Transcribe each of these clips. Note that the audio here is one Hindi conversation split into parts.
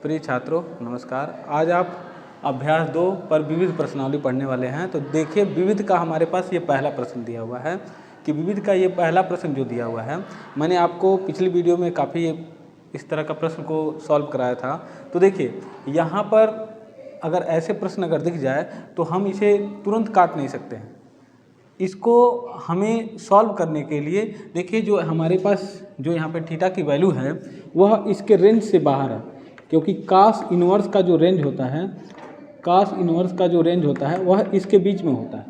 प्रिय छात्रों नमस्कार। आज आप अभ्यास 2 पर विविध प्रश्नावली पढ़ने वाले हैं। तो देखिए विविध का हमारे पास ये पहला प्रश्न दिया हुआ है कि विविध का ये पहला प्रश्न जो दिया हुआ है, मैंने आपको पिछली वीडियो में काफ़ी इस तरह का प्रश्न को सॉल्व कराया था। तो देखिए यहाँ पर अगर ऐसे प्रश्न अगर दिख जाए तो हम इसे तुरंत काट नहीं सकते हैं। इसको हमें सॉल्व करने के लिए देखिए जो हमारे पास जो यहाँ पे थीटा की वैल्यू है वह इसके रेंज से बाहर है, क्योंकि कास इन्वर्स का जो रेंज होता है, कास इन्वर्स का जो रेंज होता है वह इसके बीच में होता है।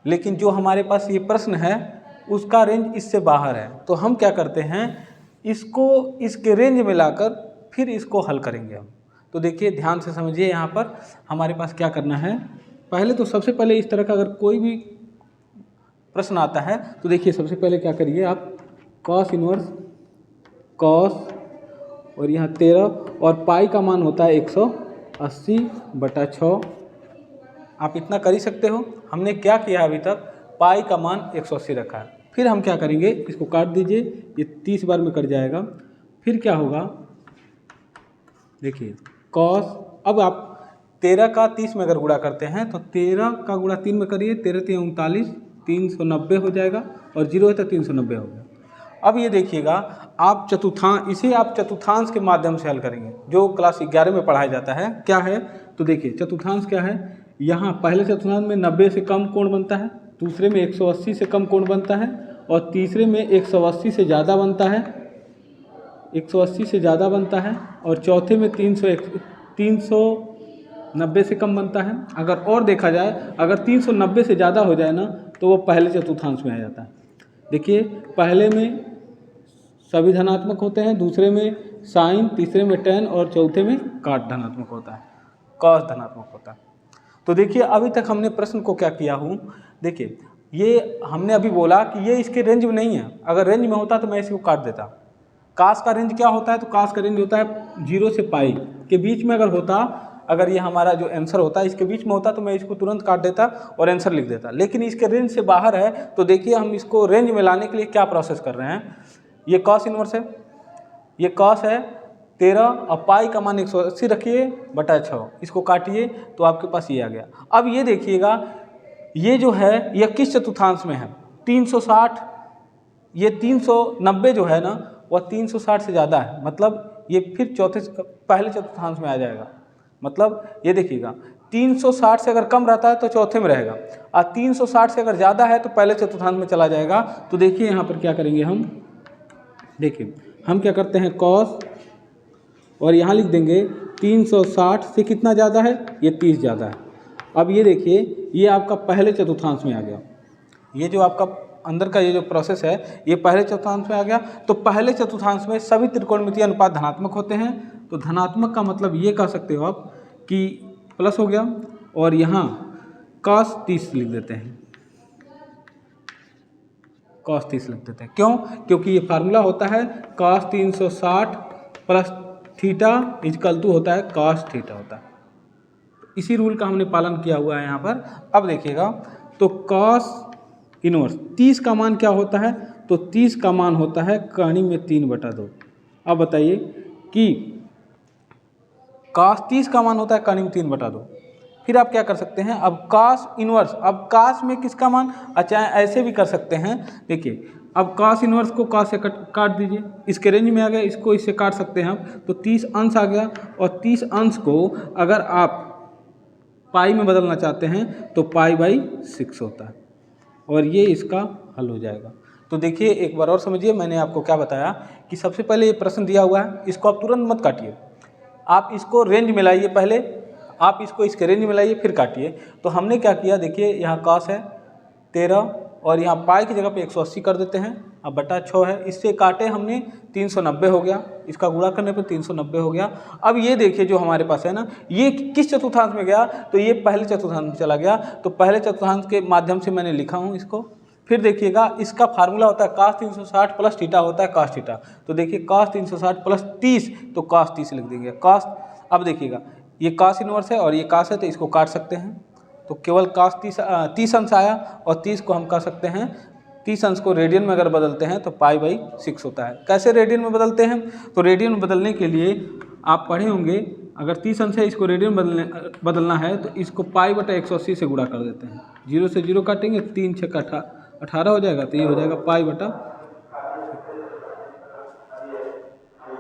लेकिन जो हमारे पास ये प्रश्न है उसका रेंज इससे बाहर है। तो हम क्या करते हैं, इसको इसके रेंज में लाकर फिर इसको हल करेंगे हम। तो देखिए ध्यान से समझिए, यहाँ पर हमारे पास क्या करना है। पहले तो सबसे पहले इस तरह का अगर कोई भी प्रश्न आता है तो देखिए सबसे पहले क्या करिए आप, कॉस इन्वर्स कॉस और यहाँ 13 और पाई का मान होता है 180/6। आप इतना कर ही सकते हो। हमने क्या किया अभी तक, पाई का मान 180 रखा है। फिर हम क्या करेंगे, इसको काट दीजिए, ये 30 बार में कट जाएगा। फिर क्या होगा, देखिए कॉस, अब आप 13 का 30 में अगर गुणा करते हैं तो 13 का गुणा 3 में करिए, 13 × 3 = 39, 390 हो जाएगा और 0 है तो 390 हो गया। अब ये देखिएगा आप इसे आप चतुर्थांश के माध्यम से हल करेंगे, जो क्लास 11 में पढ़ाया जाता है। क्या है तो देखिए चतुर्थांश क्या है, यहाँ पहले चतुर्थांश में 90 से कम कोण बनता है, दूसरे में 180 से कम कोण बनता है और तीसरे में 180 से ज़्यादा बनता है, 180 से ज़्यादा बनता है और चौथे में 390 से कम बनता है। अगर और देखा जाए, अगर 390 से ज़्यादा हो जाए ना तो वो पहले चतुर्थांश में आ जाता है। देखिए पहले में सभी धनात्मक होते हैं, दूसरे में साइन, तीसरे में tan और चौथे में काट धनात्मक होता है, कॉस धनात्मक होता है। तो देखिए अभी तक हमने प्रश्न को क्या किया हूँ, देखिए ये हमने अभी बोला कि ये इसके रेंज में नहीं है। अगर रेंज में होता तो मैं इसको काट देता। कास का रेंज क्या होता है, तो कास का रेंज होता है 0 से पाई के बीच में। अगर होता, अगर ये हमारा जो आंसर होता है इसके बीच में होता तो मैं इसको तुरंत काट देता और आंसर लिख देता। लेकिन इसके रेंज से बाहर है, तो देखिए हम इसको रेंज में लाने के लिए क्या प्रोसेस कर रहे हैं। ये कॉस इन्वर्स है, ये कॉस है 13 और पाई का मान 180 रखिए बटा 6, इसको काटिए तो आपके पास ये आ गया। अब ये देखिएगा ये जो है यह किस चतुर्थांश में है, 360, ये 390 जो है ना वह 360 से ज़्यादा है, मतलब ये फिर पहले चतुर्थांश में आ जाएगा। मतलब ये देखिएगा 360 से अगर कम रहता है तो चौथे में रहेगा और 360 से अगर ज़्यादा है तो पहले चतुर्थांश में चला जाएगा। तो देखिए यहाँ पर क्या करेंगे हम, देखिए हम क्या करते हैं, कॉस और यहाँ लिख देंगे 360 से कितना ज़्यादा है, ये 30 ज़्यादा है। अब ये देखिए ये आपका पहले चतुर्थांश में आ गया। ये जो आपका अंदर का ये जो प्रोसेस है ये पहले चतुर्थांश में आ गया। तो पहले चतुर्थांश में सभी त्रिकोणमितीय अनुपात धनात्मक होते हैं। तो धनात्मक का मतलब ये कह सकते हो आप कि प्लस हो गया, और यहाँ cos 30 लिख देते हैं, cos 30 लिख देते हैं। क्यों, क्योंकि ये फार्मूला होता है cos 360 plus theta equal to होता है cos थीटा होता है। इसी रूल का हमने पालन किया हुआ है यहाँ पर। अब देखिएगा तो cos इन्वर्स 30 का मान क्या होता है, तो 30 का मान होता है कहानी में 3/2। अब बताइए कि cos 30 का मान होता है कहानी में 3/2। फिर आप क्या कर सकते हैं, अब cos इन्वर्स, अब cos में किसका मान, अच्छा ऐसे भी कर सकते हैं। देखिए अब cos इन्वर्स को cos से काट दीजिए, इसके रेंज में आ गया, इसको इससे काट सकते हैं हम। तो 30 अंश आ गया और 30 अंश को अगर आप पाई में बदलना चाहते हैं तो π/6 होता है और ये इसका हल हो जाएगा। तो देखिए एक बार और समझिए, मैंने आपको क्या बताया कि सबसे पहले ये प्रश्न दिया हुआ है, इसको आप तुरंत मत काटिए, आप इसको रेंज में लाइए। पहले आप इसको इसके रेंज में लाइए फिर काटिए। तो हमने क्या किया, देखिए यहाँ cos है 13 और यहाँ पाई की जगह पे 180 कर देते हैं, अब बटा 6 है, इससे काटे हमने 390 हो गया, इसका गुणा करने पर 390 हो गया। अब ये देखिए जो हमारे पास है ना, ये किस चतुर्थांश में गया, तो ये पहले चतुर्थांश में चला गया। तो पहले चतुर्थांश के माध्यम से मैंने लिखा हूँ इसको। फिर देखिएगा इसका फार्मूला होता है cos 360 प्लस थीटा होता है cos थीटा। तो देखिए cos 360 प्लस 30 तो cos 30 लिख देंगे cos। अब देखिएगा ये cos इन्वर्स है और ये cos है तो इसको काट सकते हैं, तो केवल cos 30 अंश आया और 30 को हम कह सकते हैं 30 अंश को रेडियन में अगर बदलते हैं तो π/6 होता है। कैसे रेडियन में बदलते हैं, तो रेडियन में बदलने के लिए आप पढ़े होंगे अगर 30 अंश है, इसको रेडियन बदलना है तो इसको पाई बटा 180 से गुणा कर देते हैं। 0 से 0 काटेंगे, 3 × 6 = 18 हो जाएगा, तो ये हो जाएगा पाई बटा